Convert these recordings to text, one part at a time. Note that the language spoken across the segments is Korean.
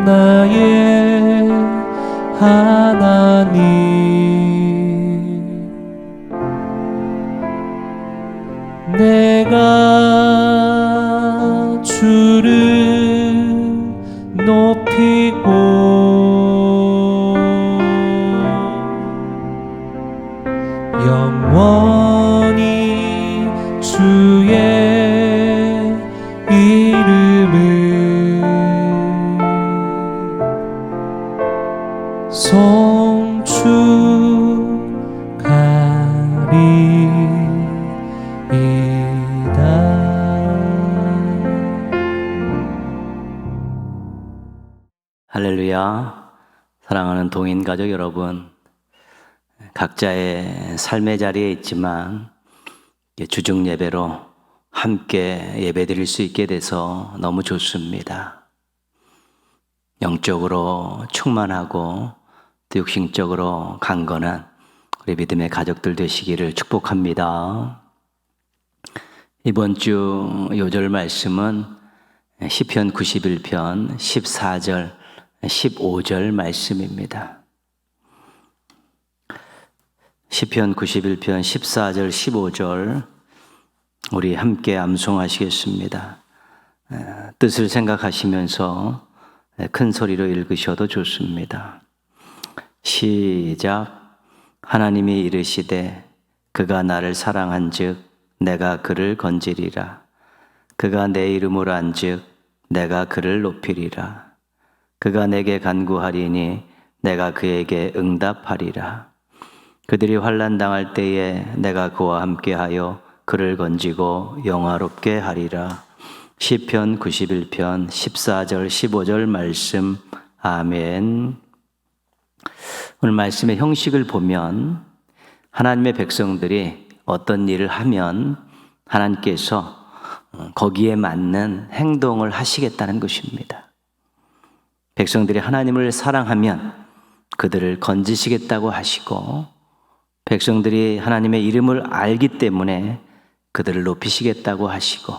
나의 하나님, 내가 주를 높이고 영원히 주의 이름을 송축하리이다. 할렐루야. 사랑하는 동인 가족 여러분, 각자의 삶의 자리에 있지만 주중 예배로 함께 예배 드릴 수 있게 돼서 너무 좋습니다. 영적으로 충만하고 또 육신적으로 강건한 우리 믿음의 가족들 되시기를 축복합니다. 이번 주 요절 말씀은 시편 91편 14절 15절 말씀입니다. 시편 91편 14절 15절 우리 함께 암송하시겠습니다. 뜻을 생각하시면서 큰 소리로 읽으셔도 좋습니다. 시작. 하나님이 이르시되 그가 나를 사랑한즉 내가 그를 건지리라. 그가 내 이름으로 한즉 내가 그를 높이리라. 그가 내게 간구하리니 내가 그에게 응답하리라. 그들이 환난 당할 때에 내가 그와 함께하여 그를 건지고 영화롭게 하리라. 시편 91편 14절 15절 말씀. 아멘. 오늘 말씀의 형식을 보면 하나님의 백성들이 어떤 일을 하면 하나님께서 거기에 맞는 행동을 하시겠다는 것입니다. 백성들이 하나님을 사랑하면 그들을 건지시겠다고 하시고, 백성들이 하나님의 이름을 알기 때문에 그들을 높이시겠다고 하시고,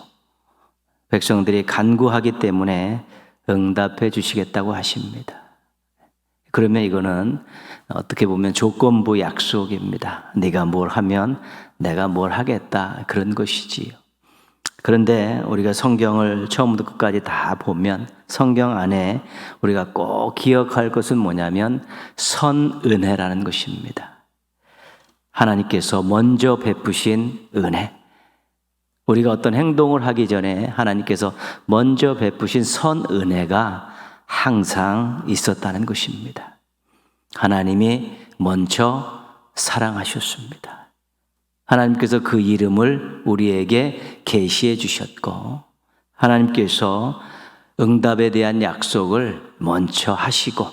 백성들이 간구하기 때문에 응답해 주시겠다고 하십니다. 그러면 이거는 어떻게 보면 조건부 약속입니다. 네가 뭘 하면 내가 뭘 하겠다, 그런 것이지요. 그런데 우리가 성경을 처음부터 끝까지 다 보면 성경 안에 우리가 꼭 기억할 것은 뭐냐면 선은혜라는 것입니다. 하나님께서 먼저 베푸신 은혜. 우리가 어떤 행동을 하기 전에 하나님께서 먼저 베푸신 선은혜가 항상 있었다는 것입니다. 하나님이 먼저 사랑하셨습니다. 하나님께서 그 이름을 우리에게 계시해 주셨고, 하나님께서 응답에 대한 약속을 먼저 하시고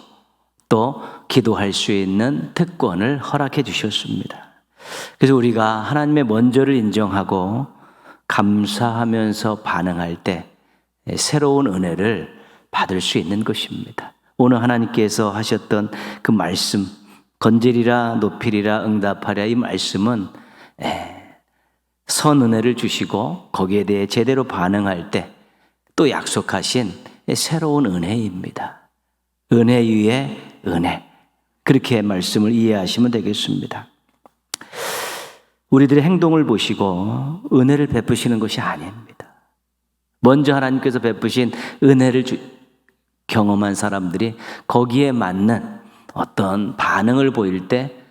또 기도할 수 있는 특권을 허락해 주셨습니다. 그래서 우리가 하나님의 먼저를 인정하고 감사하면서 반응할 때 새로운 은혜를 받을 수 있는 것입니다. 오늘 하나님께서 하셨던 그 말씀, 건지리라 높이리라 응답하랴, 이 말씀은 선은혜를 주시고 거기에 대해 제대로 반응할 때 또 약속하신 새로운 은혜입니다. 은혜 위에 은혜, 그렇게 말씀을 이해하시면 되겠습니다. 우리들의 행동을 보시고 은혜를 베푸시는 것이 아닙니다. 먼저 하나님께서 베푸신 은혜를 경험한 사람들이 거기에 맞는 어떤 반응을 보일 때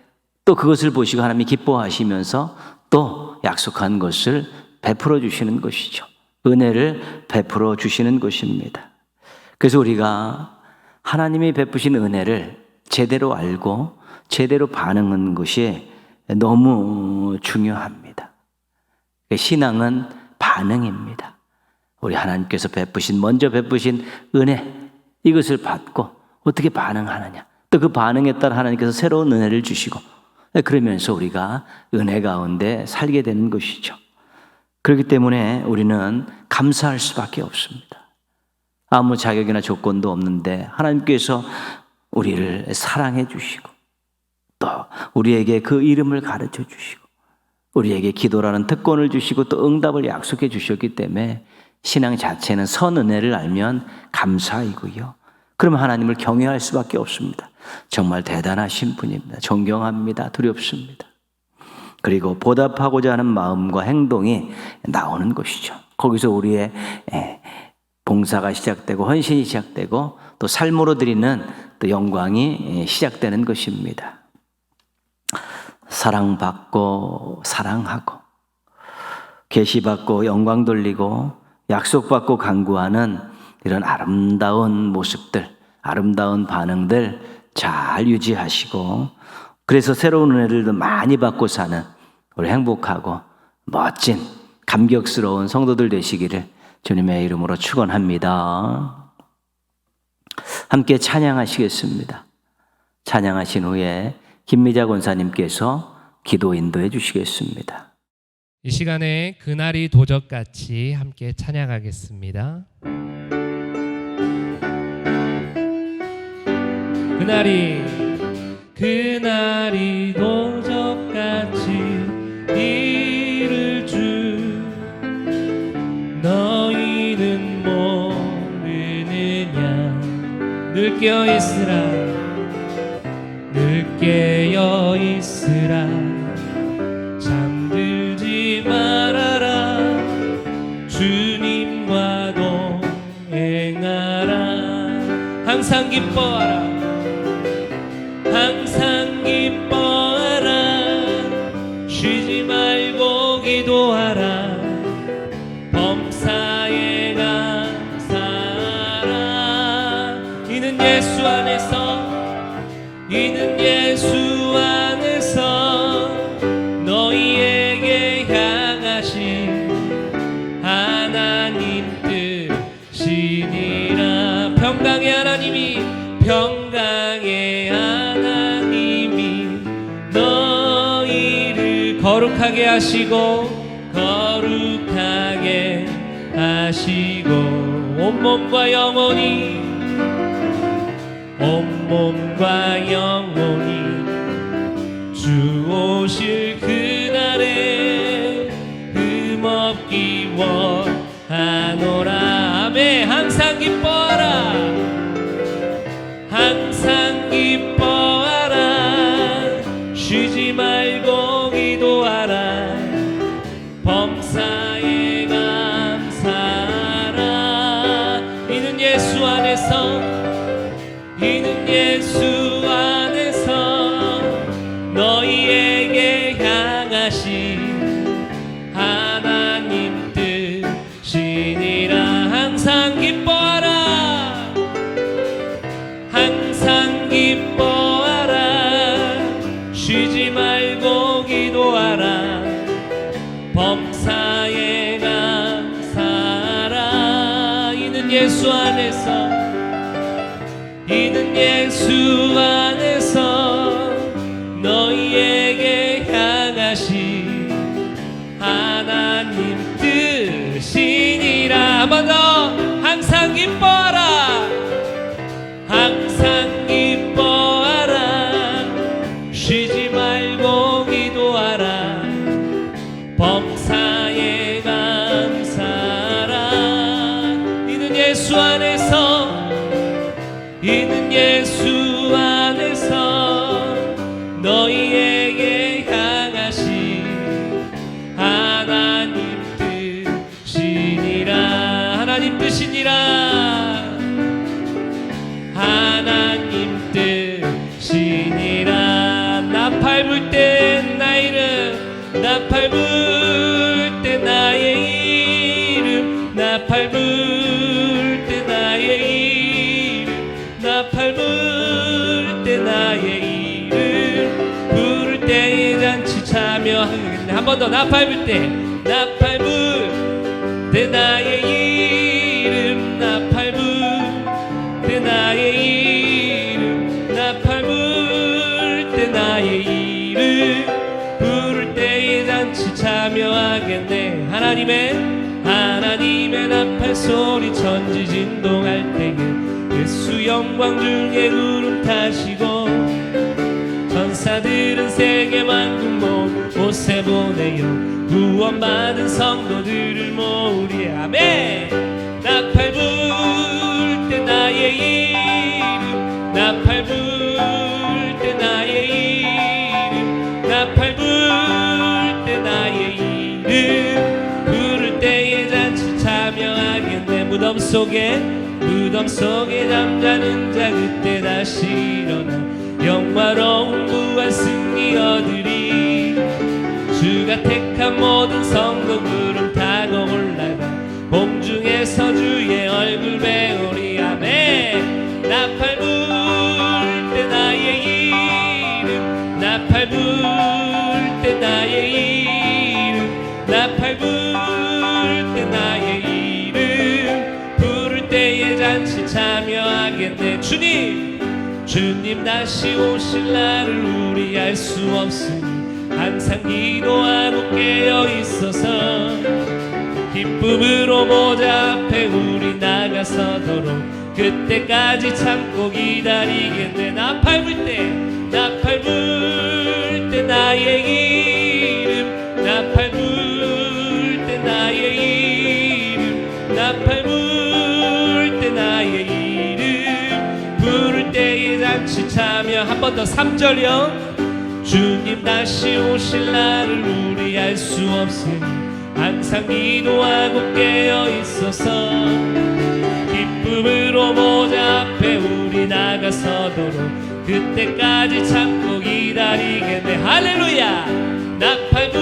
또 그것을 보시고 하나님이 기뻐하시면서 또 약속한 것을 베풀어 주시는 것이죠. 은혜를 베풀어 주시는 것입니다. 그래서 우리가 하나님이 베푸신 은혜를 제대로 알고 제대로 반응하는 것이 너무 중요합니다. 신앙은 반응입니다. 우리 하나님께서 먼저 베푸신 은혜, 이것을 받고 어떻게 반응하느냐, 또 그 반응에 따라 하나님께서 새로운 은혜를 주시고, 그러면서 우리가 은혜 가운데 살게 되는 것이죠. 그렇기 때문에 우리는 감사할 수밖에 없습니다. 아무 자격이나 조건도 없는데 하나님께서 우리를 사랑해 주시고 또 우리에게 그 이름을 가르쳐 주시고 우리에게 기도라는 특권을 주시고 또 응답을 약속해 주셨기 때문에 신앙 자체는 선은혜를 알면 감사이고요. 그러면 하나님을 경외할 수밖에 없습니다. 정말 대단하신 분입니다. 존경합니다. 두렵습니다. 그리고 보답하고자 하는 마음과 행동이 나오는 것이죠. 거기서 우리의 봉사가 시작되고 헌신이 시작되고 또 삶으로 드리는 또 영광이 시작되는 것입니다. 사랑받고 사랑하고 계시받고 영광 돌리고 약속받고 간구하는 이런 아름다운 모습들, 아름다운 반응들 잘 유지하시고 그래서 새로운 은혜를 많이 받고 사는 우리 행복하고 멋진 감격스러운 성도들 되시기를 주님의 이름으로 축원합니다. 함께 찬양하시겠습니다. 찬양하신 후에 김미자 권사님께서 기도 인도해 주시겠습니다. 이 시간에 그날이 도적같이 함께 찬양하겠습니다. 그날이 도적같이 이를 줄 너희는 모르느냐. 늘 깨어 있으라 잠들지 말아라 주님과 동행하라. 항상 기뻐하라 쉬지 말고 기도하라 범사에 감사하라. 이는 예수 안에서 너희에게 향하신 하나님 뜻이니라. 평강의 하나님이 너희를 거룩하게 하시고 온몸과 영혼이 주 오실 그날에 흠없기 원하노라. 아멘. 항상 기뻐하라 쉬지 말고 기도하라 범사에 감사하라. 이는 예수 안에서 너희에게 향하신 하나님 뜻이니라. 항상 기뻐하라 쉬지 말고 기도하라 범사에 감사하라. 이는 예수 안에서 너희에게 향하신 하나님 뜻이니라. 한 번 더 항상 기뻐하라 쉬지 말고 기도하라 범사에 감사하라. 이는 예수 안에서 너희에게 향하신 하나님 뜻이니라. 하나님 뜻이니라. 나팔 불 때 나의 이름 나팔 불 때 나의 이름 나팔 불 때 나의 이름 나팔 불 때 나의 이름 부를 때에 잔치 참여하겠네. 한 번 더 나팔 불 때 나의 이름 나팔 불 때 나의 이름 나팔 불 때 나의 이름 부를 때에 잔치 참여하겠네. 하나님의 나팔 소리 천지 진동할 때에 예수 영광 중에 구름 타시고 천사들은 세계 만국 곳에 보내요 구원받은 성도들을 모으리. 아멘. 나팔 불 때 나의 이름 나팔 불 때 나의 이름 나팔 불 때 나의 이름 부를 때에 잔치 참여하겠네 무덤 속에 잠자는 자 그때 다시 일어나 영화로운 부활 승리 얻으리 주가 택한 모든 성도 구름 타고 올라가 공중에서 주의 얼굴 배우리 아멘 나팔 불 때 나의 이름 나팔 불 때 나의 이름 나팔 불 때 나의 이름 부를 때에 잔치 참여하겠네 주님 다시 오실 날을 우리 알 수 없으니 항상 기도하고 깨어 있어서 기쁨으로 모자 앞에 우리 나가서도록 그때까지 참고 기다리겠네 나팔 불 때 나의 이름 나팔 불 때 나의 이름 나팔 불 때 나의 이름 부를 때에 잔치 참여 한 번 더 3절이요 주님 다시 오실 날을 우리 알 수 없으니 항상 기도하고 깨어 있어서 기쁨으로 모자 앞에 우리 나가서도록 그때까지 참고 기다리겠네 할렐루야 나팔 불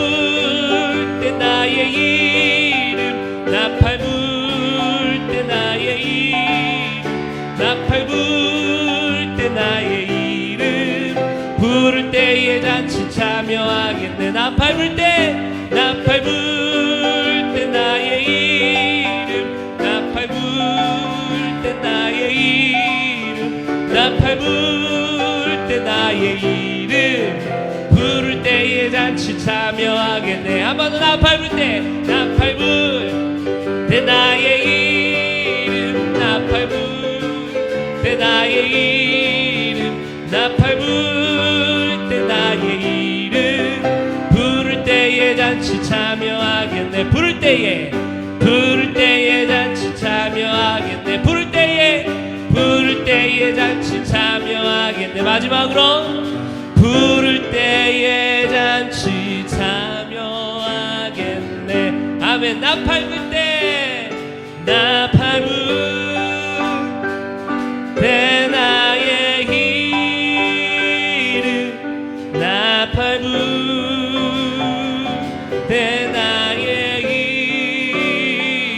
때 나의 이름 나팔 불 때 나의 이름 나팔 불 때 나의 이름 부를 때에 잔치 참여하겠네 나팔 불 때 나팔 불 때 나의 이름 나팔 불 때 나의 이름 나팔 불 때 나의 이름 부를 때에 잔치 참여하겠네 한 번 더 나팔 불 때 나팔 불 때 나의 이름 나팔 불 때 나의 이름 나팔 불 때 나의 이름 부를 때에 잔치 참여하겠네 부를 때에 잔치 참여하겠네 부를 때에 잔치 참여하겠네 마지막으로 부를 때에 잔치 참여하겠네 아멘 나팔 불 때 나팔 불 때 나의 이름 나팔 불 때 나의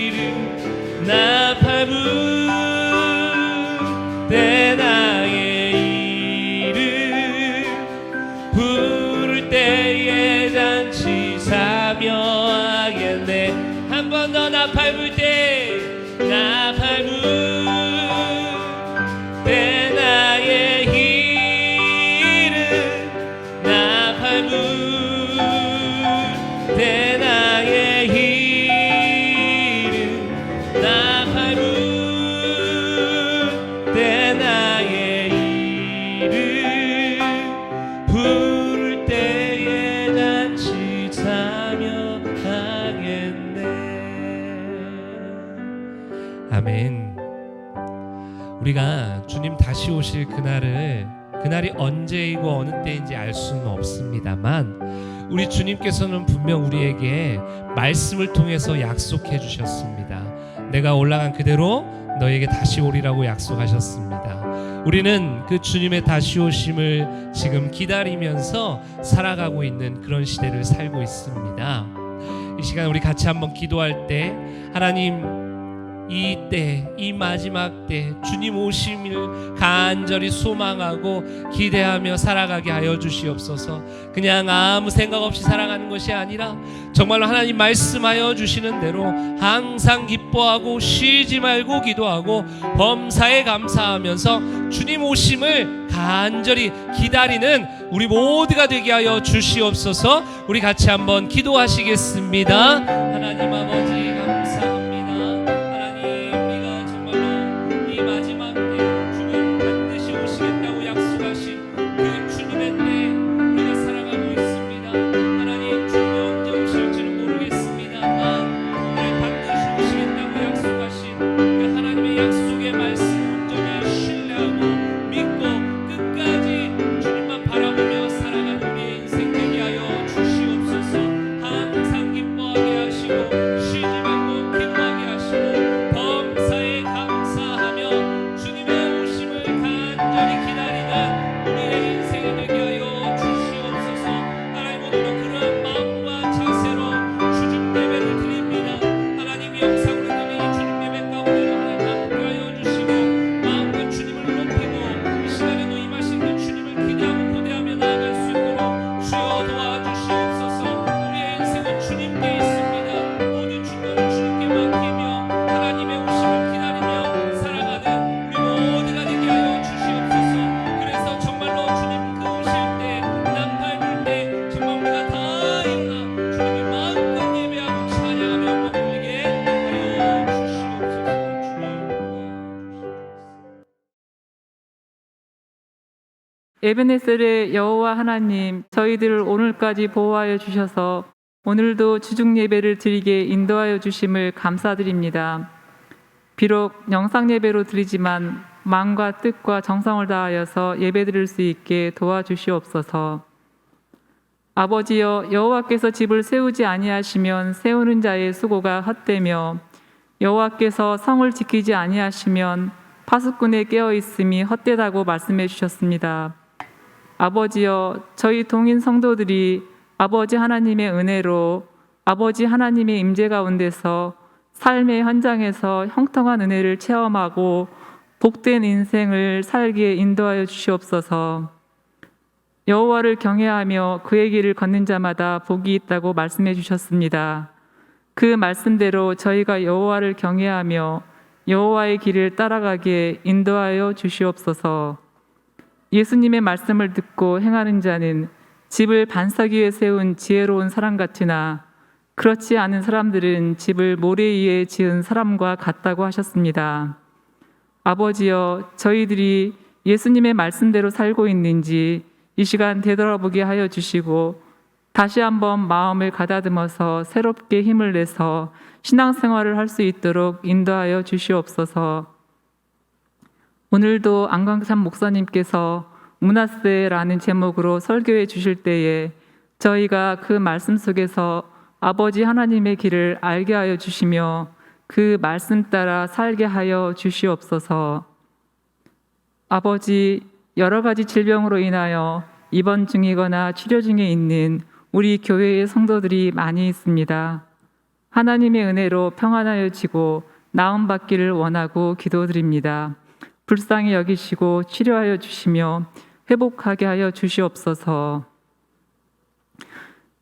이름 나팔 불 때 나의 이름 부를 때에 잔치 참여하겠네 한 번 더 나팔 불 때 나팔 불 때 나의 이름 나팔 불 때 나의 이름 나팔 불 때 나의 이름 부를 때에 잔치 참여하겠네 아멘 우리가 주님 다시 오실 그날이 언제이고 어느 때인지 알 수는 없습니다만 우리 주님께서는 분명 우리에게 말씀을 통해서 약속해 주셨습니다. 내가 올라간 그대로 너에게 다시 오리라고 약속하셨습니다. 우리는 그 주님의 다시 오심을 지금 기다리면서 살아가고 있는 그런 시대를 살고 있습니다. 이 시간 우리 같이 한번 기도할 때 하나님 이 때, 이 마지막 때 주님 오심을 간절히 소망하고 기대하며 살아가게 하여 주시옵소서. 그냥 아무 생각 없이 살아가는 것이 아니라 정말로 하나님 말씀하여 주시는 대로 항상 기뻐하고 쉬지 말고 기도하고 범사에 감사하면서 주님 오심을 간절히 기다리는 우리 모두가 되게 하여 주시옵소서. 우리 같이 한번 기도하시겠습니다. 하나님 아버지 감사합니다. 에베네셀의 여호와 하나님, 저희들을 오늘까지 보호하여 주셔서 오늘도 주중 예배를 드리게 인도하여 주심을 감사드립니다. 비록 영상 예배로 드리지만 마음과 뜻과 정성을 다하여서 예배 드릴 수 있게 도와주시옵소서. 아버지여, 여호와께서 집을 세우지 아니하시면 세우는 자의 수고가 헛되며 여호와께서 성을 지키지 아니하시면 파수꾼에 깨어 있음이 헛되다고 말씀해 주셨습니다. 아버지여, 저희 동인 성도들이 아버지 하나님의 은혜로 아버지 하나님의 임재 가운데서 삶의 현장에서 형통한 은혜를 체험하고 복된 인생을 살기에 인도하여 주시옵소서. 여호와를 경외하며 그의 길을 걷는 자마다 복이 있다고 말씀해 주셨습니다. 그 말씀대로 저희가 여호와를 경외하며 여호와의 길을 따라가기에 인도하여 주시옵소서. 예수님의 말씀을 듣고 행하는 자는 집을 반석 위에 세운 지혜로운 사람 같으나 그렇지 않은 사람들은 집을 모래 위에 지은 사람과 같다고 하셨습니다. 아버지여, 저희들이 예수님의 말씀대로 살고 있는지 이 시간 되돌아보게 하여 주시고 다시 한번 마음을 가다듬어서 새롭게 힘을 내서 신앙생활을 할 수 있도록 인도하여 주시옵소서. 오늘도 안광삼 목사님께서 므낫세라는 제목으로 설교해 주실 때에 저희가 그 말씀 속에서 아버지 하나님의 길을 알게 하여 주시며 그 말씀 따라 살게 하여 주시옵소서. 아버지, 여러 가지 질병으로 인하여 입원 중이거나 치료 중에 있는 우리 교회의 성도들이 많이 있습니다. 하나님의 은혜로 평안하여지고 나음 받기를 원하고 기도드립니다. 불쌍히 여기시고 치료하여 주시며 회복하게 하여 주시옵소서.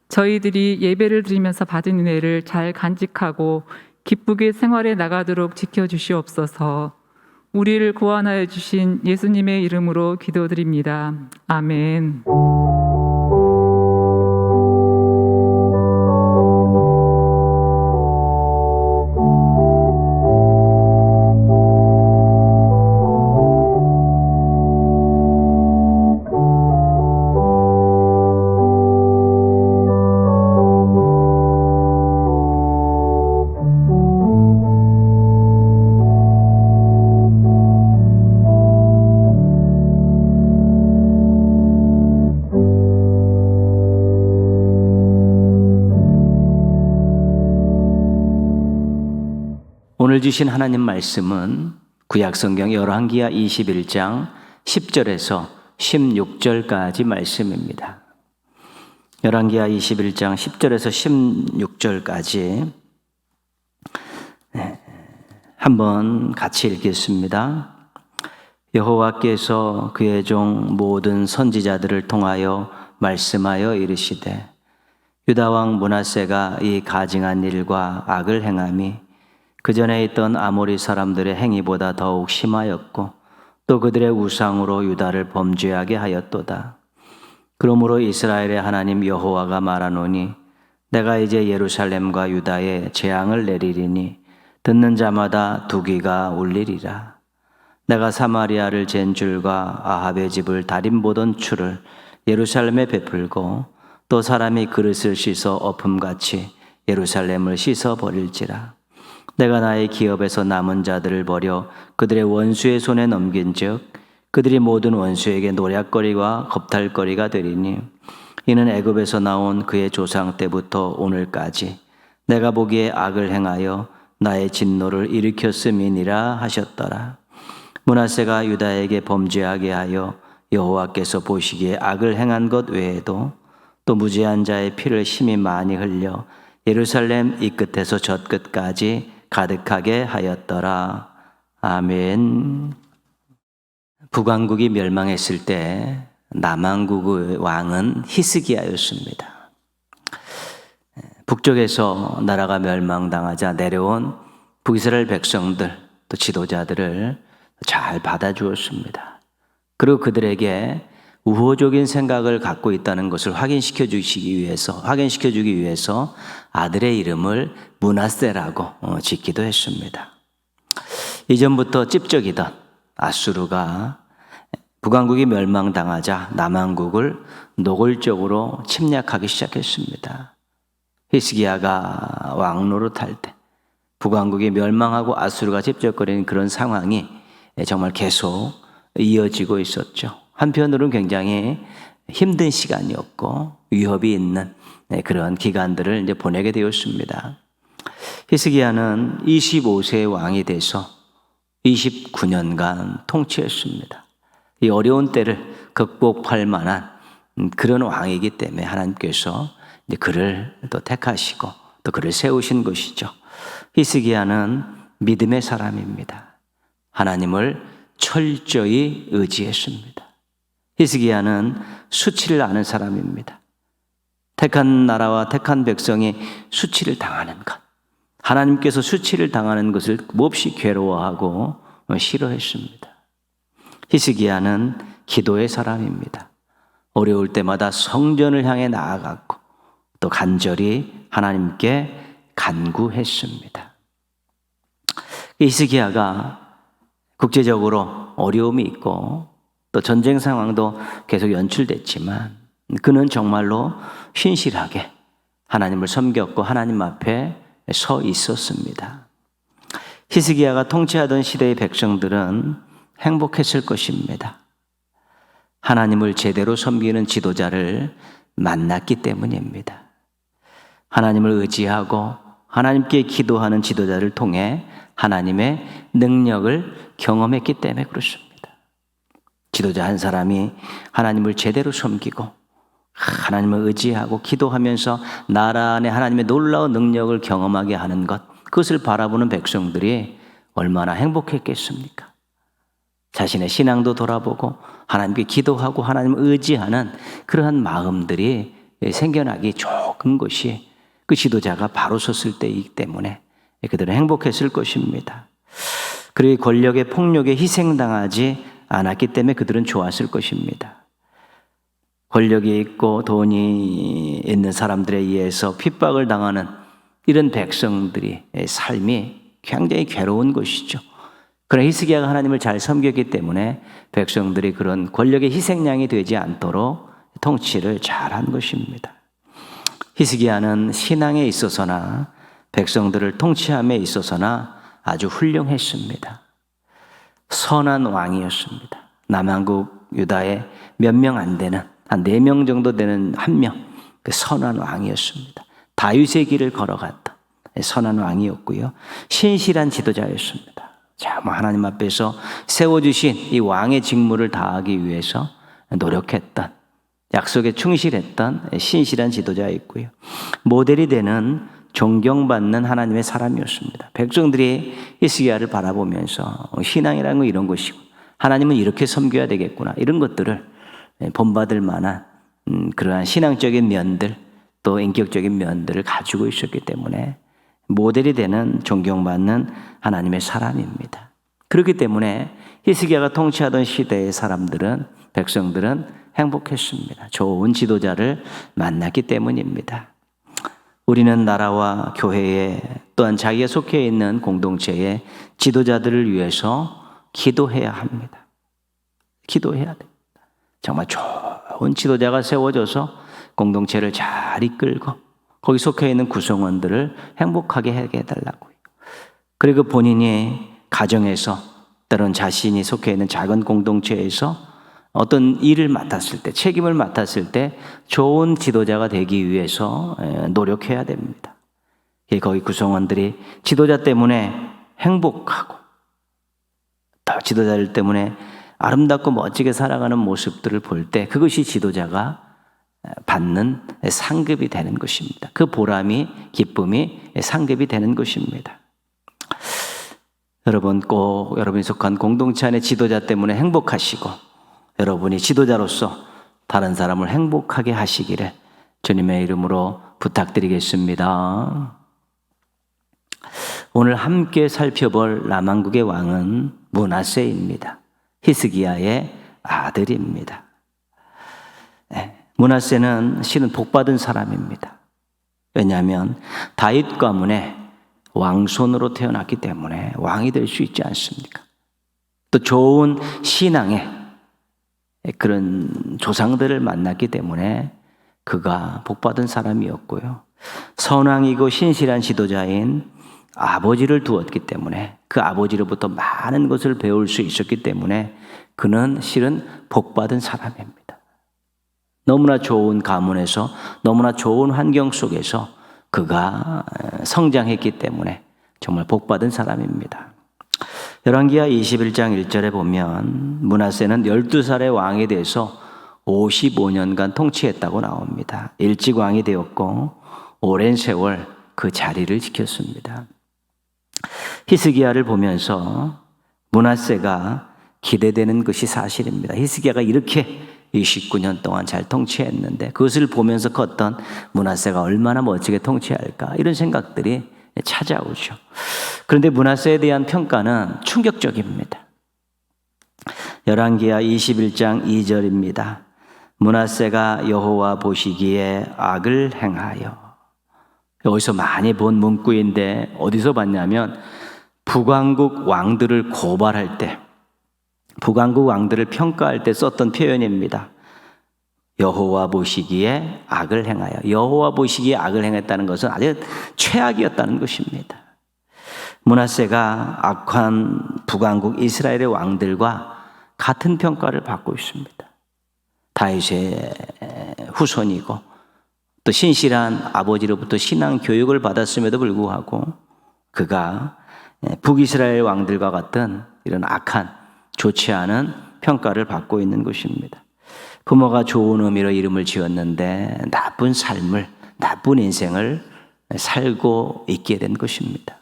저희들이 예배를 드리면서 받은 은혜를 잘 간직하고 기쁘게 생활해 나가도록 지켜주시옵소서. 우리를 구원하여 주신 예수님의 이름으로 기도드립니다. 아멘. 오늘 주신 하나님 말씀은 구약성경 열왕기하 21장 10절에서 16절까지 말씀입니다. 열왕기하 21장 10절에서 16절까지 한번 같이 읽겠습니다. 여호와께서 그의 종 모든 선지자들을 통하여 말씀하여 이르시되 유다 왕 므낫세가 이 가증한 일과 악을 행함이 그 전에 있던 아모리 사람들의 행위보다 더욱 심하였고 또 그들의 우상으로 유다를 범죄하게 하였도다. 그러므로 이스라엘의 하나님 여호와가 말하노니 내가 이제 예루살렘과 유다에 재앙을 내리리니 듣는 자마다 두 귀가 울리리라. 내가 사마리아를 잰 줄과 아합의 집을 다림 보던 추를 예루살렘에 베풀고 또 사람이 그릇을 씻어 엎음같이 예루살렘을 씻어 버릴지라. 내가 나의 기업에서 남은 자들을 버려 그들의 원수의 손에 넘긴즉 그들이 모든 원수에게 노략거리와 겁탈거리가 되리니 이는 애굽에서 나온 그의 조상 때부터 오늘까지 내가 보기에 악을 행하여 나의 진노를 일으켰음이니라 하셨더라. 므낫세가 유다에게 범죄하게 하여 여호와께서 보시기에 악을 행한 것 외에도 또 무죄한 자의 피를 심히 많이 흘려 예루살렘 이 끝에서 저 끝까지 가득하게 하였더라. 아멘. 북왕국이 멸망했을 때 남왕국의 왕은 히스기야였습니다. 북쪽에서 나라가 멸망당하자 내려온 북이스라엘 백성들 또 지도자들을 잘 받아주었습니다. 그리고 그들에게 우호적인 생각을 갖고 있다는 것을 확인시켜 주기 위해서 아들의 이름을 므낫세라고 짓기도 했습니다. 이전부터 찝적이던 아수르가 북왕국이 멸망당하자 남왕국을 노골적으로 침략하기 시작했습니다. 히스기야가 왕 노릇할 때 북왕국이 멸망하고 아수르가 집적거리는 그런 상황이 정말 계속 이어지고 있었죠. 한편으로는 굉장히 힘든 시간이었고 위협이 있는 그런 기간들을 이제 보내게 되었습니다. 히스기야는 25세의 왕이 돼서 29년간 통치했습니다. 이 어려운 때를 극복할 만한 그런 왕이기 때문에 하나님께서 이제 그를 또 택하시고 또 그를 세우신 것이죠. 히스기야는 믿음의 사람입니다. 하나님을 철저히 의지했습니다. 히스기야는 수치를 아는 사람입니다. 택한 나라와 택한 백성이 수치를 당하는 것, 하나님께서 수치를 당하는 것을 몹시 괴로워하고 싫어했습니다. 히스기야는 기도의 사람입니다. 어려울 때마다 성전을 향해 나아갔고 또 간절히 하나님께 간구했습니다. 히스기야가 국제적으로 어려움이 있고 또 전쟁 상황도 계속 연출됐지만 그는 정말로 신실하게 하나님을 섬겼고 하나님 앞에 서 있었습니다. 히스기야가 통치하던 시대의 백성들은 행복했을 것입니다. 하나님을 제대로 섬기는 지도자를 만났기 때문입니다. 하나님을 의지하고 하나님께 기도하는 지도자를 통해 하나님의 능력을 경험했기 때문에 그렇습니다. 지도자 한 사람이 하나님을 제대로 섬기고 하나님을 의지하고 기도하면서 나라 안에 하나님의 놀라운 능력을 경험하게 하는 것, 그것을 바라보는 백성들이 얼마나 행복했겠습니까? 자신의 신앙도 돌아보고 하나님께 기도하고 하나님을 의지하는 그러한 마음들이 생겨나기 좋은 것이 그 지도자가 바로 섰을 때이기 때문에 그들은 행복했을 것입니다. 그리고 권력의 폭력에 희생당하지 않았기 때문에 그들은 좋았을 것입니다. 권력이 있고 돈이 있는 사람들에 의해서 핍박을 당하는 이런 백성들의 삶이 굉장히 괴로운 것이죠. 그러나 히스기야가 하나님을 잘 섬겼기 때문에 백성들이 그런 권력의 희생양이 되지 않도록 통치를 잘한 것입니다. 히스기야는 신앙에 있어서나 백성들을 통치함에 있어서나 아주 훌륭했습니다. 선한 왕이었습니다. 남왕국 유다에 몇 명 안 되는, 한 4명 정도 되는 한 명, 그 선한 왕이었습니다. 다윗의 길을 걸어갔던 선한 왕이었고요. 신실한 지도자였습니다. 하나님 앞에서 세워주신 이 왕의 직무를 다하기 위해서 노력했던, 약속에 충실했던 신실한 지도자였고요. 모델이 되는 존경받는 하나님의 사람이었습니다. 백성들이 히스기야를 바라보면서 신앙이라는 건 이런 것이고 하나님은 이렇게 섬겨야 되겠구나, 이런 것들을 본받을 만한 그러한 신앙적인 면들 또 인격적인 면들을 가지고 있었기 때문에 모델이 되는 존경받는 하나님의 사람입니다. 그렇기 때문에 히스기야가 통치하던 시대의 사람들은, 백성들은 행복했습니다. 좋은 지도자를 만났기 때문입니다. 우리는 나라와 교회에 또한 자기가 속해 있는 공동체의 지도자들을 위해서 기도해야 합니다. 기도해야 됩니다. 정말 좋은 지도자가 세워져서 공동체를 잘 이끌고 거기 속해 있는 구성원들을 행복하게 하게 해달라고요. 그리고 본인이 가정에서 때론 자신이 속해 있는 작은 공동체에서 어떤 일을 맡았을 때, 책임을 맡았을 때 좋은 지도자가 되기 위해서 노력해야 됩니다. 거기 구성원들이 지도자 때문에 행복하고 또 지도자들 때문에 아름답고 멋지게 살아가는 모습들을 볼 때 그것이 지도자가 받는 상급이 되는 것입니다. 그 보람이, 기쁨이 상급이 되는 것입니다. 여러분 꼭 여러분이 속한 공동체 안의 지도자 때문에 행복하시고 여러분이 지도자로서 다른 사람을 행복하게 하시기를 주님의 이름으로 부탁드리겠습니다. 오늘 함께 살펴볼 남왕국의 왕은 므낫세입니다. 히스기야의 아들입니다. 므낫세는 실은 복받은 사람입니다. 왜냐하면 다윗 가문의 왕손으로 태어났기 때문에 왕이 될 수 있지 않습니까? 또 좋은 신앙에 그런 조상들을 만났기 때문에 그가 복받은 사람이었고요. 선왕이고 신실한 지도자인 아버지를 두었기 때문에 그 아버지로부터 많은 것을 배울 수 있었기 때문에 그는 실은 복받은 사람입니다. 너무나 좋은 가문에서 너무나 좋은 환경 속에서 그가 성장했기 때문에 정말 복받은 사람입니다. 열왕기하 21장 1절에 보면 므낫세는 12살의 왕이 돼서 55년간 통치했다고 나옵니다. 일찍 왕이 되었고 오랜 세월 그 자리를 지켰습니다. 히스기야를 보면서 므낫세가 기대되는 것이 사실입니다. 히스기야가 이렇게 29년 동안 잘 통치했는데 그것을 보면서 컸던 므낫세가 얼마나 멋지게 통치할까 이런 생각들이 찾아오죠. 그런데 므낫세에 대한 평가는 충격적입니다. 열왕기하 21장 2절입니다. 므낫세가 여호와 보시기에 악을 행하여. 여기서 많이 본 문구인데 어디서 봤냐면 북왕국 왕들을 고발할 때, 북왕국 왕들을 평가할 때 썼던 표현입니다. 여호와 보시기에 악을 행하여. 여호와 보시기에 악을 행했다는 것은 아주 최악이었다는 것입니다. 므낫세가 악한 북왕국 이스라엘의 왕들과 같은 평가를 받고 있습니다. 다윗의 후손이고 또 신실한 아버지로부터 신앙 교육을 받았음에도 불구하고 그가 북이스라엘 왕들과 같은 이런 악한 좋지 않은 평가를 받고 있는 것입니다. 부모가 좋은 의미로 이름을 지었는데 나쁜 삶을, 나쁜 인생을 살고 있게 된 것입니다.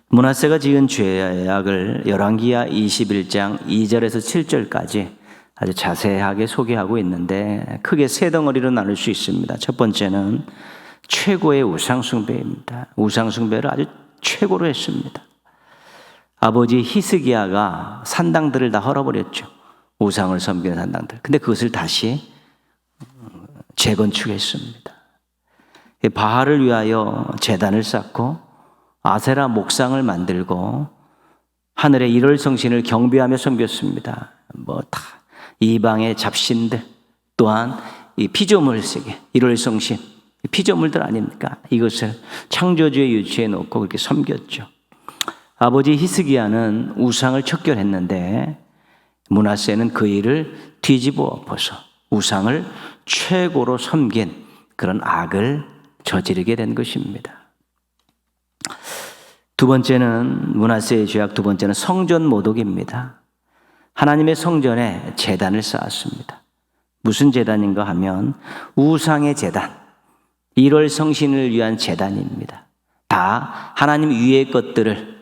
므낫세가 지은 죄악을 열왕기하 21장 2절에서 7절까지 아주 자세하게 소개하고 있는데 크게 세 덩어리로 나눌 수 있습니다. 첫 번째는 최고의 우상숭배입니다. 우상숭배를 아주 최고로 했습니다. 아버지 히스기야가 산당들을 다 헐어버렸죠. 우상을 섬기는 산당들. 근데 그것을 다시 재건축했습니다. 바알을 위하여 제단을 쌓고 아세라 목상을 만들고 하늘의 일월성신을 경배하며 섬겼습니다. 다 이방의 잡신들 또한 이 피조물세계 일월성신 피조물들 아닙니까? 이것을 창조주의 유치해 놓고 그렇게 섬겼죠. 아버지 히스기야는 우상을 척결했는데 므낫세는 그 일을 뒤집어 엎어서 우상을 최고로 섬긴 그런 악을 저지르게 된 것입니다. 두 번째는 므낫세의 죄악 두 번째는 성전 모독입니다. 하나님의 성전에 제단을 쌓았습니다. 무슨 제단인가 하면 우상의 제단, 일월성신을 위한 제단입니다. 다 하나님 위의 것들을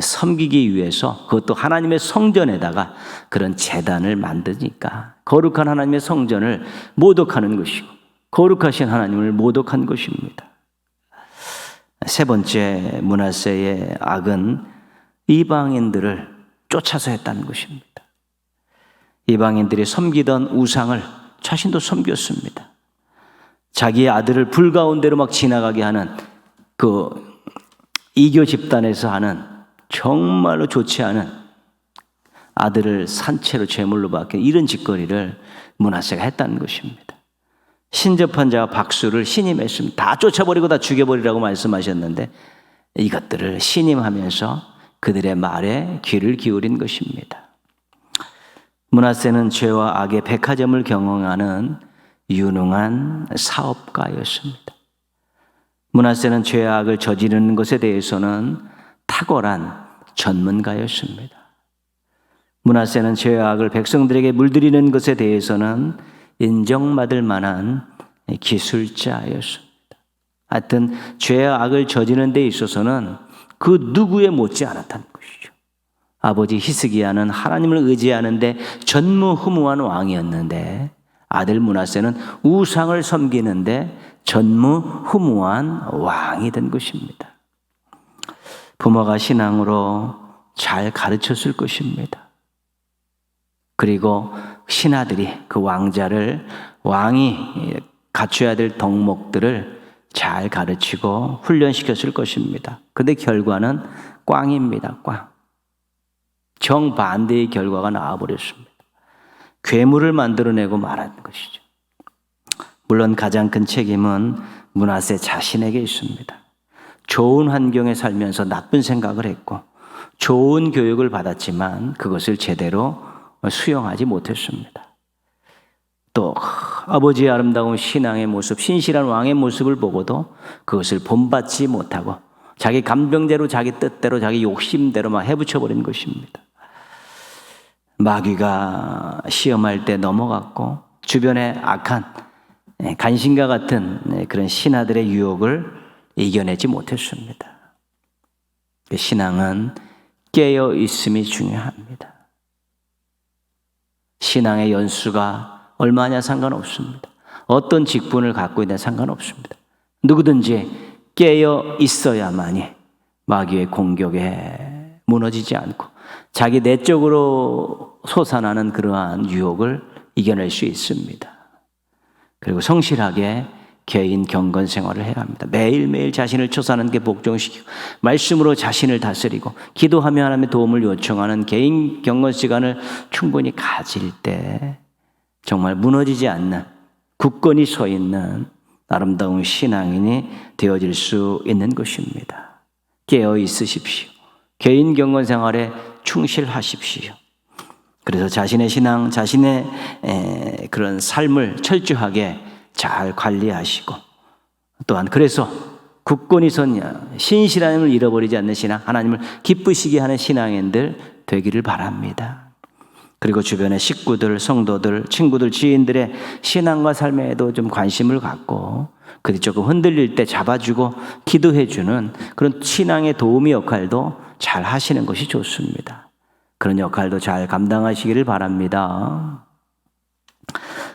섬기기 위해서 그것도 하나님의 성전에다가 그런 제단을 만드니까 거룩한 하나님의 성전을 모독하는 것이고 거룩하신 하나님을 모독한 것입니다. 세 번째 므낫세의 악은 이방인들을 쫓아서 했다는 것입니다. 이방인들이 섬기던 우상을 자신도 섬겼습니다. 자기의 아들을 불 가운데로 막 지나가게 하는 그 이교 집단에서 하는 정말로 좋지 않은 아들을 산채로 제물로 받게 이런 짓거리를 므낫세가 했다는 것입니다. 신접한 자와 박수를 신임했습니다. 다 쫓아버리고 다 죽여버리라고 말씀하셨는데 이것들을 신임하면서 그들의 말에 귀를 기울인 것입니다. 므낫세는 죄와 악의 백화점을 경영하는 유능한 사업가였습니다. 므낫세는 죄와 악을 저지르는 것에 대해서는 탁월한 전문가였습니다. 므낫세는 죄와 악을 백성들에게 물들이는 것에 대해서는 인정받을 만한 기술자였습니다. 하여튼 죄와 악을 저지르는 데 있어서는 그 누구에 못지 않았다는 것이죠. 아버지 히스기야는 하나님을 의지하는데 전무후무한 왕이었는데 아들 므낫세는 우상을 섬기는데 전무후무한 왕이 된 것입니다. 부모가 신앙으로 잘 가르쳤을 것입니다. 그리고 신하들이 그 왕자를 왕이 갖춰야 될 덕목들을 잘 가르치고 훈련시켰을 것입니다. 근데 결과는 꽝입니다. 꽝. 정반대의 결과가 나와버렸습니다. 괴물을 만들어내고 말하는 것이죠. 물론 가장 큰 책임은 므낫세 자신에게 있습니다. 좋은 환경에 살면서 나쁜 생각을 했고 좋은 교육을 받았지만 그것을 제대로 수용하지 못했습니다. 또 아버지의 아름다운 신앙의 모습, 신실한 왕의 모습을 보고도 그것을 본받지 못하고 자기 감정대로, 자기 뜻대로, 자기 욕심대로 막 해붙여버린 것입니다. 마귀가 시험할 때 넘어갔고 주변의 악한 간신과 같은 그런 신하들의 유혹을 이겨내지 못했습니다. 신앙은 깨어 있음이 중요합니다. 신앙의 연수가 얼마냐 상관없습니다. 어떤 직분을 갖고 있냐 상관없습니다. 누구든지 깨어 있어야만이 마귀의 공격에 무너지지 않고 자기 내적으로 솟아나는 그러한 유혹을 이겨낼 수 있습니다. 그리고 성실하게 개인 경건 생활을 해야 합니다. 매일매일 자신을 처사하는 게 복종시키고 말씀으로 자신을 다스리고 기도하며 하나님의 도움을 요청하는 개인 경건 시간을 충분히 가질 때 정말 무너지지 않는 굳건히 서 있는 아름다운 신앙인이 되어질 수 있는 것입니다. 깨어 있으십시오. 개인 경건 생활에 충실하십시오. 그래서 자신의 신앙, 자신의 그런 삶을 철저하게 잘 관리하시고 또한 그래서 굳건히 선 신실함을 잃어버리지 않는 신앙, 하나님을 기쁘시게 하는 신앙인들 되기를 바랍니다. 그리고 주변의 식구들, 성도들, 친구들, 지인들의 신앙과 삶에도 좀 관심을 갖고 그들이 조금 흔들릴 때 잡아주고 기도해주는 그런 신앙의 도우미 역할도 잘 하시는 것이 좋습니다. 그런 역할도 잘 감당하시기를 바랍니다.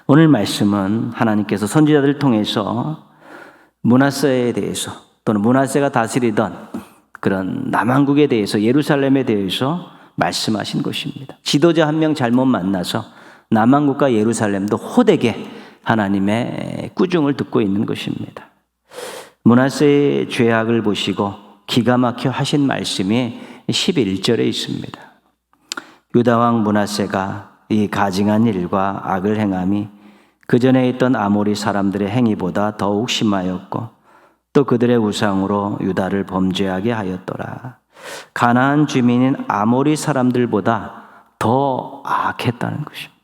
오늘 말씀은 하나님께서 선지자들을 통해서 므낫세에 대해서 또는 므낫세가 다스리던 그런 남왕국에 대해서 예루살렘에 대해서 말씀하신 것입니다. 지도자 한 명 잘못 만나서 남왕국과 예루살렘도 호되게 하나님의 꾸중을 듣고 있는 것입니다. 므낫세의 죄악을 보시고 기가 막혀 하신 말씀이 11절에 있습니다. 유다왕 므낫세가 이 가증한 일과 악을 행함이 그 전에 있던 아모리 사람들의 행위보다 더욱 심하였고 또 그들의 우상으로 유다를 범죄하게 하였더라. 가나안 주민인 아모리 사람들보다 더 악했다는 것입니다.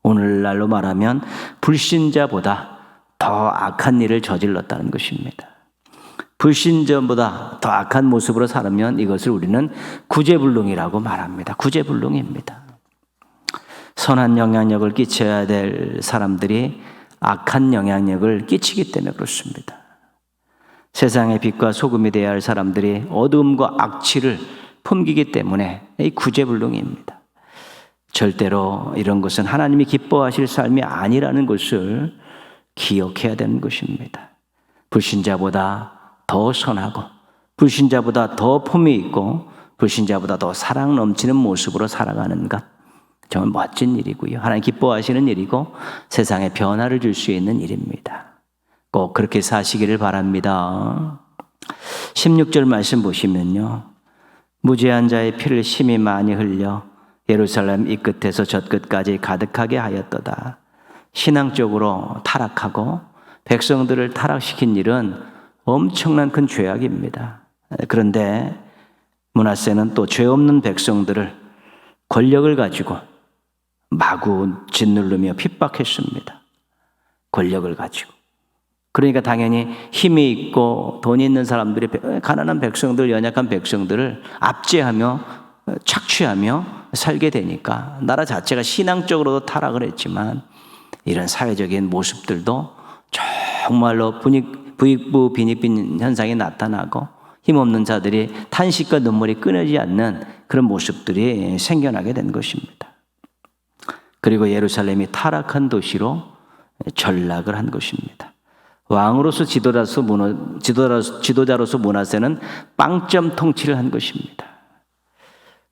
오늘날로 말하면 불신자보다 더 악한 일을 저질렀다는 것입니다. 불신자보다 더 악한 모습으로 살면 이것을 우리는 구제불능이라고 말합니다. 구제불능입니다. 선한 영향력을 끼쳐야 될 사람들이 악한 영향력을 끼치기 때문에 그렇습니다. 세상의 빛과 소금이 되어야 할 사람들이 어두움과 악취를 품기기 때문에 이 구제불능입니다. 절대로 이런 것은 하나님이 기뻐하실 삶이 아니라는 것을 기억해야 되는 것입니다. 불신자보다 더 선하고 불신자보다 더 품이 있고 불신자보다 더 사랑 넘치는 모습으로 살아가는 것, 정말 멋진 일이고요. 하나님 기뻐하시는 일이고 세상에 변화를 줄 수 있는 일입니다. 꼭 그렇게 사시기를 바랍니다. 16절 말씀 보시면요. 무죄한 자의 피를 심히 많이 흘려 예루살렘 이 끝에서 저 끝까지 가득하게 하였도다. 신앙적으로 타락하고 백성들을 타락시킨 일은 엄청난 큰 죄악입니다. 그런데 므낫세는 또 죄 없는 백성들을 권력을 가지고 마구 짓누르며 핍박했습니다. 권력을 가지고. 그러니까 당연히 힘이 있고 돈이 있는 사람들이 가난한 백성들, 연약한 백성들을 압제하며 착취하며 살게 되니까 나라 자체가 신앙적으로도 타락을 했지만 이런 사회적인 모습들도 정말로 부익부 빈익빈 현상이 나타나고 힘없는 자들이 탄식과 눈물이 끊이지 않는 그런 모습들이 생겨나게 된 것입니다. 그리고 예루살렘이 타락한 도시로 전락을 한 것입니다. 왕으로서 지도자로서 므낫세는 빵점 통치를 한 것입니다.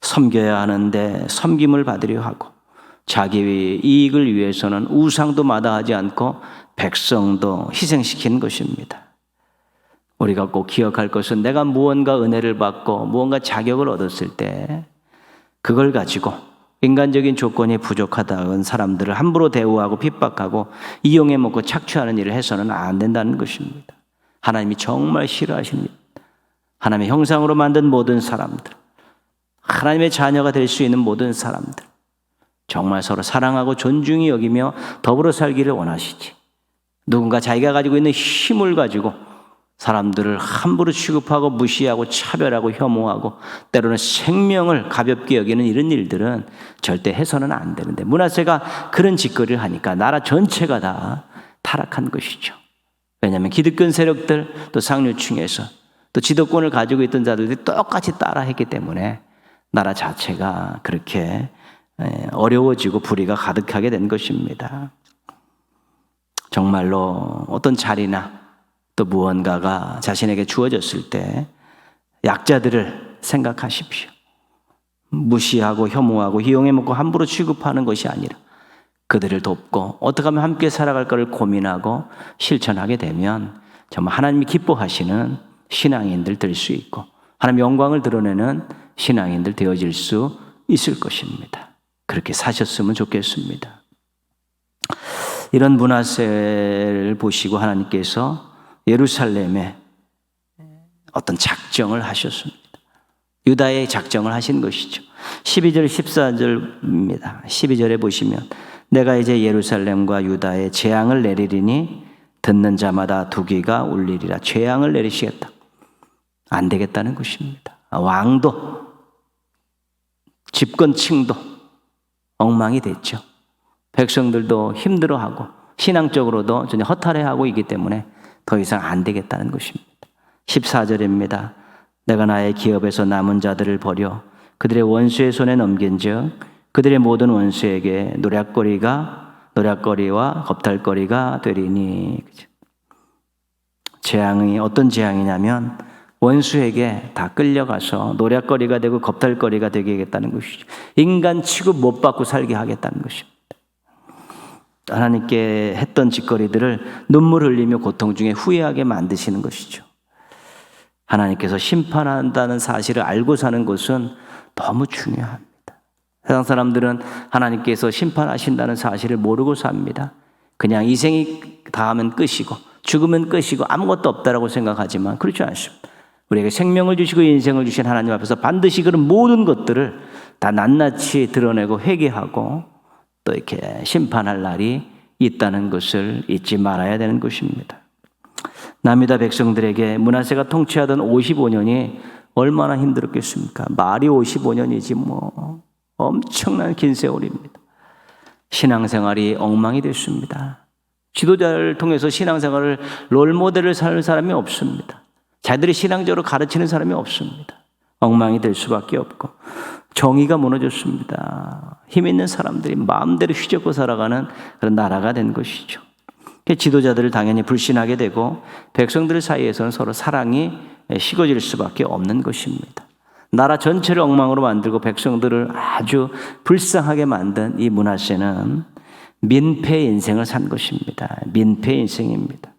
섬겨야 하는데 섬김을 받으려 하고 자기의 이익을 위해서는 우상도 마다하지 않고 백성도 희생시키는 것입니다. 우리가 꼭 기억할 것은 내가 무언가 은혜를 받고 무언가 자격을 얻었을 때 그걸 가지고 인간적인 조건이 부족하다는 사람들을 함부로 대우하고 핍박하고 이용해 먹고 착취하는 일을 해서는 안 된다는 것입니다. 하나님이 정말 싫어하십니다. 하나님의 형상으로 만든 모든 사람들, 하나님의 자녀가 될 수 있는 모든 사람들, 정말 서로 사랑하고 존중히 여기며 더불어 살기를 원하시지. 누군가 자기가 가지고 있는 힘을 가지고 사람들을 함부로 취급하고 무시하고 차별하고 혐오하고 때로는 생명을 가볍게 여기는 이런 일들은 절대 해서는 안 되는데, 므낫세가 그런 짓거리를 하니까 나라 전체가 다 타락한 것이죠. 왜냐하면 기득권 세력들, 또 상류층에서 또 지도권을 가지고 있던 자들이 똑같이 따라했기 때문에 나라 자체가 그렇게 어려워지고 불의가 가득하게 된 것입니다. 정말로 어떤 자리나 또 무언가가 자신에게 주어졌을 때 약자들을 생각하십시오. 무시하고 혐오하고 이용해 먹고 함부로 취급하는 것이 아니라 그들을 돕고 어떻게 하면 함께 살아갈 것을 고민하고 실천하게 되면 정말 하나님이 기뻐하시는 신앙인들 될 수 있고 하나님의 영광을 드러내는 신앙인들 되어질 수 있을 것입니다. 그렇게 사셨으면 좋겠습니다. 이런 므낫세를 보시고 하나님께서 예루살렘에 어떤 작정을 하셨습니다. 유다의 작정을 하신 것이죠. 12절 14절입니다. 12절에 보시면 내가 이제 예루살렘과 유다에 재앙을 내리리니 듣는 자마다 두기가 울리리라. 재앙을 내리시겠다. 안 되겠다는 것입니다. 왕도 집권층도 엉망이 됐죠. 백성들도 힘들어하고 신앙적으로도 전혀 허탈해하고 있기 때문에 더 이상 안 되겠다는 것입니다. 14절입니다. 내가 나의 기업에서 남은 자들을 버려 그들의 원수의 손에 넘긴즉 그들의 모든 원수에게 노략거리와 겁탈거리가 되리니. 재앙이 어떤 재앙이냐면 원수에게 다 끌려가서 노략거리가 되고 겁탈거리가 되게 하겠다는 것이죠. 인간 취급 못 받고 살게 하겠다는 것입니다. 하나님께 했던 짓거리들을 눈물 흘리며 고통 중에 후회하게 만드시는 것이죠. 하나님께서 심판한다는 사실을 알고 사는 것은 너무 중요합니다. 세상 사람들은 하나님께서 심판하신다는 사실을 모르고 삽니다. 그냥 이 생이 다하면 끝이고 죽으면 끝이고 아무것도 없다라고 생각하지만 그렇지 않습니다. 우리에게 생명을 주시고 인생을 주신 하나님 앞에서 반드시 그런 모든 것들을 다 낱낱이 드러내고 회개하고 또 이렇게 심판할 날이 있다는 것을 잊지 말아야 되는 것입니다. 남유다 백성들에게 므낫세가 통치하던 55년이 얼마나 힘들었겠습니까? 말이 55년이지 뭐 엄청난 긴 세월입니다. 신앙생활이 엉망이 됐습니다. 지도자를 통해서 신앙생활을 롤모델을 살 사람이 없습니다. 자기들이 신앙적으로 가르치는 사람이 없습니다. 엉망이 될 수밖에 없고 정의가 무너졌습니다. 힘 있는 사람들이 마음대로 휘젓고 살아가는 그런 나라가 된 것이죠. 지도자들을 당연히 불신하게 되고 백성들 사이에서는 서로 사랑이 식어질 수밖에 없는 것입니다. 나라 전체를 엉망으로 만들고 백성들을 아주 불쌍하게 만든 이 므낫세는 민폐 인생을 산 것입니다. 민폐 인생입니다.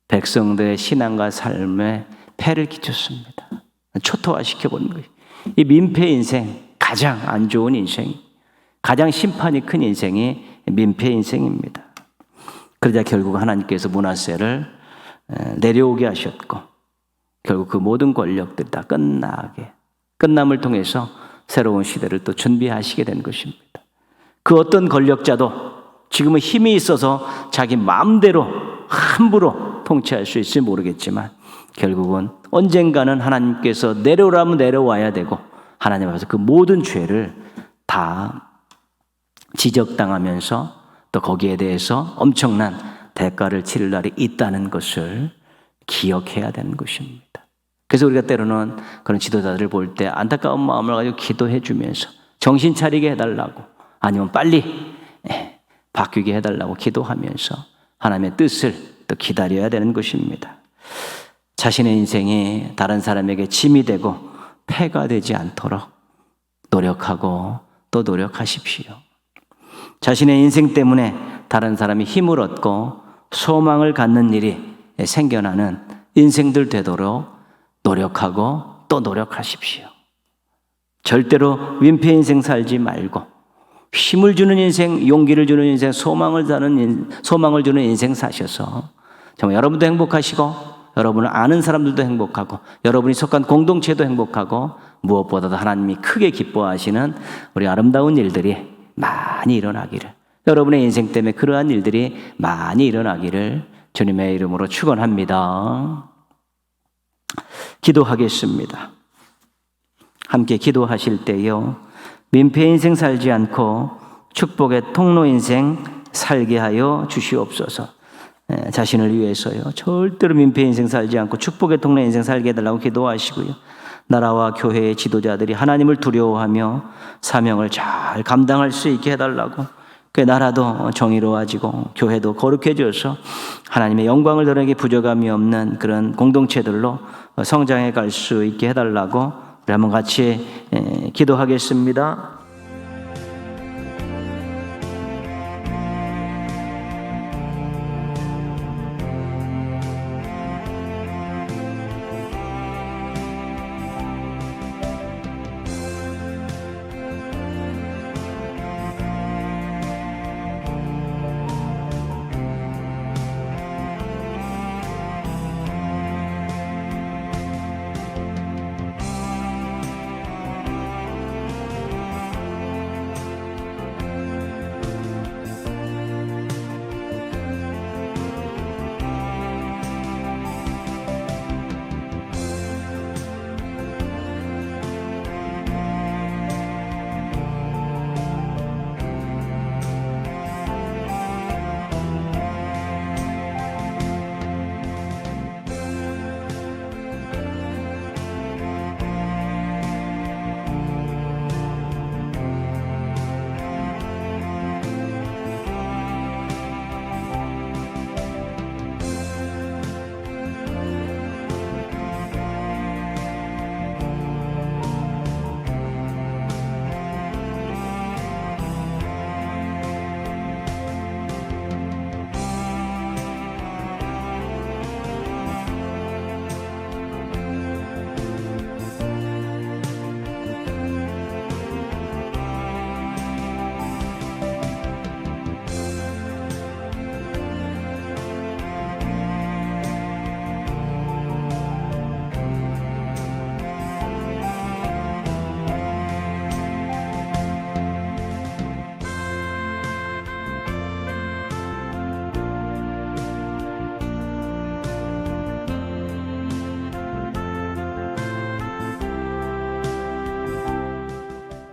백성들의 신앙과 삶에 폐를 끼쳤습니다. 초토화시켜버린 거예요. 이 민폐 인생, 가장 안 좋은 인생, 가장 심판이 큰 인생이 민폐 인생입니다. 그러자 결국 하나님께서 므낫세를 내려오게 하셨고 결국 그 모든 권력들이 다 끝남을 통해서 새로운 시대를 또 준비하시게 된 것입니다. 그 어떤 권력자도 지금은 힘이 있어서 자기 마음대로 함부로 통치할 수 있을지 모르겠지만 결국은 언젠가는 하나님께서 내려오라면 내려와야 되고 하나님 앞에서 그 모든 죄를 다 지적당하면서 또 거기에 대해서 엄청난 대가를 치를 날이 있다는 것을 기억해야 되는 것입니다. 그래서 우리가 때로는 그런 지도자들을 볼 때 안타까운 마음을 가지고 기도해 주면서 정신 차리게 해달라고 아니면 빨리 바뀌게 해달라고 기도하면서 하나님의 뜻을 또 기다려야 되는 것입니다. 자신의 인생이 다른 사람에게 짐이 되고 폐가 되지 않도록 노력하고 또 노력하십시오. 자신의 인생 때문에 다른 사람이 힘을 얻고 소망을 갖는 일이 생겨나는 인생들 되도록 노력하고 또 노력하십시오. 절대로 민폐 인생 살지 말고 힘을 주는 인생, 용기를 주는 인생, 소망을 주는 인생 사셔서 정말 여러분도 행복하시고 여러분을 아는 사람들도 행복하고 여러분이 속한 공동체도 행복하고 무엇보다도 하나님이 크게 기뻐하시는 우리 아름다운 일들이 많이 일어나기를, 여러분의 인생 때문에 그러한 일들이 많이 일어나기를 주님의 이름으로 축원합니다. 기도하겠습니다. 함께 기도하실 때요, 민폐 인생 살지 않고 축복의 통로 인생 살게 하여 주시옵소서. 자신을 위해서요, 절대로 민폐 인생 살지 않고 축복의 통로 인생 살게 해달라고 기도하시고요, 나라와 교회의 지도자들이 하나님을 두려워하며 사명을 잘 감당할 수 있게 해달라고, 그 나라도 정의로워지고 교회도 거룩해져서 하나님의 영광을 드러내기 부족함이 없는 그런 공동체들로 성장해 갈 수 있게 해달라고 우리 한번 같이 기도하겠습니다.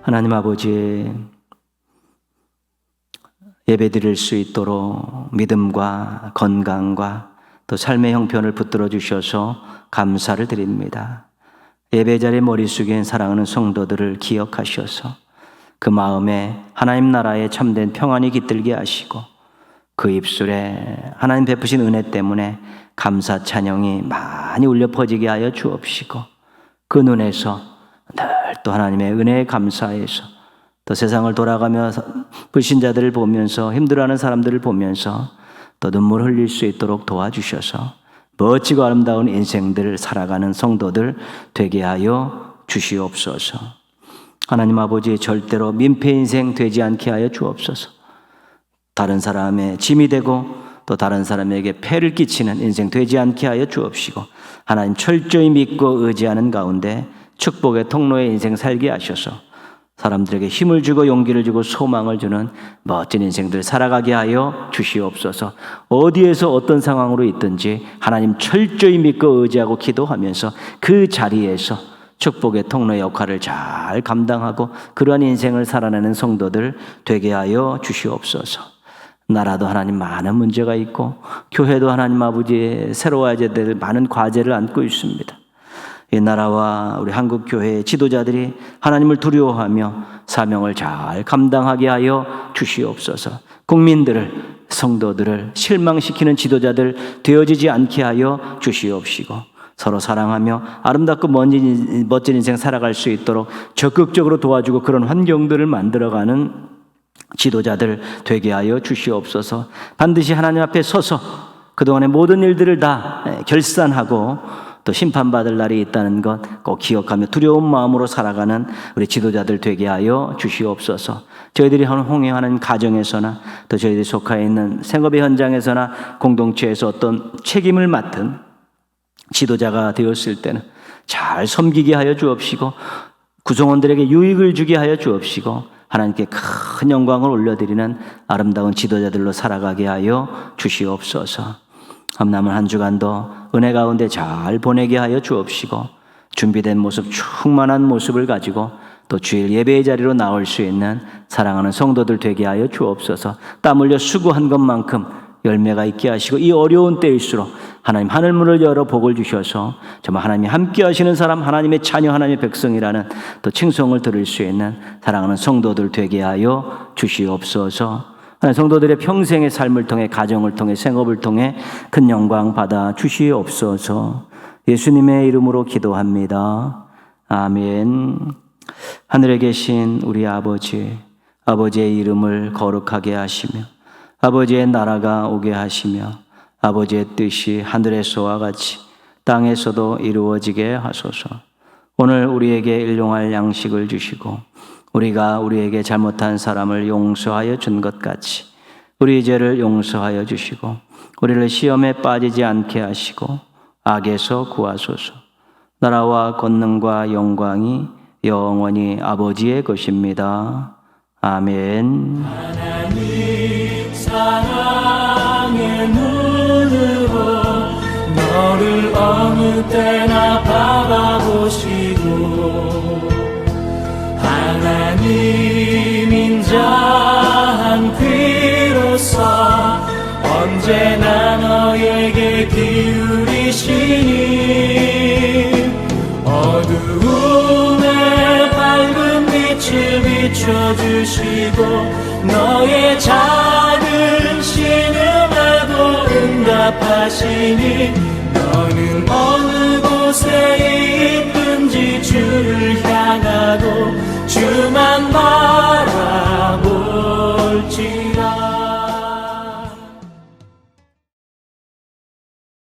하나님 아버지, 예배드릴 수 있도록 믿음과 건강과 또 삶의 형편을 붙들어 주셔서 감사를 드립니다. 예배 자리의 머릿속엔 사랑하는 성도들을 기억하셔서 그 마음에 하나님 나라의 참된 평안이 깃들게 하시고 그 입술에 하나님 베푸신 은혜 때문에 감사 찬양이 많이 울려 퍼지게 하여 주옵시고, 그 눈에서 늘 또 하나님의 은혜에 감사해서 또 세상을 돌아가며 불신자들을 보면서 힘들어하는 사람들을 보면서 또 눈물 흘릴 수 있도록 도와주셔서 멋지고 아름다운 인생들을 살아가는 성도들 되게 하여 주시옵소서. 하나님 아버지, 절대로 민폐 인생 되지 않게 하여 주옵소서. 다른 사람의 짐이 되고 또 다른 사람에게 폐를 끼치는 인생 되지 않게 하여 주옵시고, 하나님 철저히 믿고 의지하는 가운데 축복의 통로에 인생 살게 하셔서 사람들에게 힘을 주고 용기를 주고 소망을 주는 멋진 인생들 살아가게 하여 주시옵소서. 어디에서 어떤 상황으로 있든지 하나님 철저히 믿고 의지하고 기도하면서 그 자리에서 축복의 통로의 역할을 잘 감당하고 그러한 인생을 살아내는 성도들 되게 하여 주시옵소서. 나라도 하나님 많은 문제가 있고 교회도 하나님 아버지의 새로워야 될 많은 과제를 안고 있습니다. 이 나라와 우리 한국 교회의 지도자들이 하나님을 두려워하며 사명을 잘 감당하게 하여 주시옵소서. 국민들을, 성도들을 실망시키는 지도자들 되어지지 않게 하여 주시옵시고, 서로 사랑하며 아름답고 멋진 인생 살아갈 수 있도록 적극적으로 도와주고 그런 환경들을 만들어가는 지도자들 되게 하여 주시옵소서. 반드시 하나님 앞에 서서 그동안의 모든 일들을 다 결산하고 또 심판받을 날이 있다는 것 꼭 기억하며 두려운 마음으로 살아가는 우리 지도자들 되게 하여 주시옵소서. 저희들이 홍해하는 가정에서나 또 저희들이 속해 있는 생업의 현장에서나 공동체에서 어떤 책임을 맡은 지도자가 되었을 때는 잘 섬기게 하여 주옵시고 구성원들에게 유익을 주게 하여 주옵시고 하나님께 큰 영광을 올려드리는 아름다운 지도자들로 살아가게 하여 주시옵소서. 남은 한 주간도 은혜 가운데 잘 보내게 하여 주옵시고 준비된 모습, 충만한 모습을 가지고 또 주일 예배의 자리로 나올 수 있는 사랑하는 성도들 되게 하여 주옵소서. 땀 흘려 수고한 것만큼 열매가 있게 하시고 이 어려운 때일수록 하나님 하늘문을 열어 복을 주셔서 정말 하나님이 함께 하시는 사람, 하나님의 자녀, 하나님의 백성이라는 또 칭송을 들을 수 있는 사랑하는 성도들 되게 하여 주시옵소서. 하나님 성도들의 평생의 삶을 통해 가정을 통해 생업을 통해 큰 영광 받아 주시옵소서. 예수님의 이름으로 기도합니다. 아멘. 하늘에 계신 우리 아버지, 아버지의 이름을 거룩하게 하시며 아버지의 나라가 오게 하시며 아버지의 뜻이 하늘에서와 같이 땅에서도 이루어지게 하소서. 오늘 우리에게 일용할 양식을 주시고 우리가 우리에게 잘못한 사람을 용서하여 준 것 같이 우리 죄를 용서하여 주시고 우리를 시험에 빠지지 않게 하시고 악에서 구하소서. 나라와 권능과 영광이 영원히 아버지의 것입니다. 아멘. 하나님 사랑의 눈으로 너를 어느 때나 바라보시고 하나님 인자한 귀로서 언제나 너에게 기울이시니 어두움에 밝은 빛을 비춰주시고 너의 작은 신음에도 응답하시니 너는 어느 곳에 있든지 주를 향하고 주만